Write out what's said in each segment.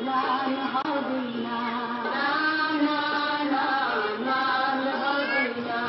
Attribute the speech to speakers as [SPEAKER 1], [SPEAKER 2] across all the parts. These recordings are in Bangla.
[SPEAKER 1] লাল হবে না, না না না লাল হবে না।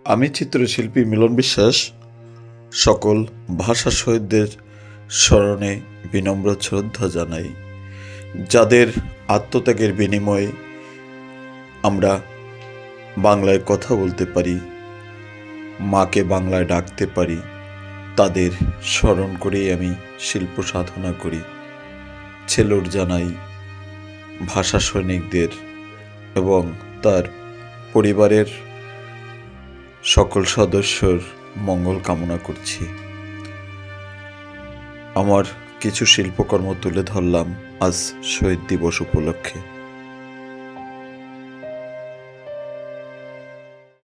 [SPEAKER 2] আমি চিত্রশিল্পী মিলন বিশ্বাস সকল ভাষা শহীদদের স্মরণে বিনম্র শ্রদ্ধা জানাই, যাদের আত্মত্যাগের বিনিময়ে আমরা বাংলায় কথা বলতে পারি, মাকে বাংলায় ডাকতে পারি, তাদের স্মরণ করেই আমি শিল্প সাধনা করি। ছেলুর জানাই ভাষা সৈনিকদের এবং তার পরিবারের সকল সদস্যর মঙ্গল কামনা করছি। আমার কিছু শিল্পকর্ম তুলে ধরলাম আজ শহীদ দিবস উপলক্ষে।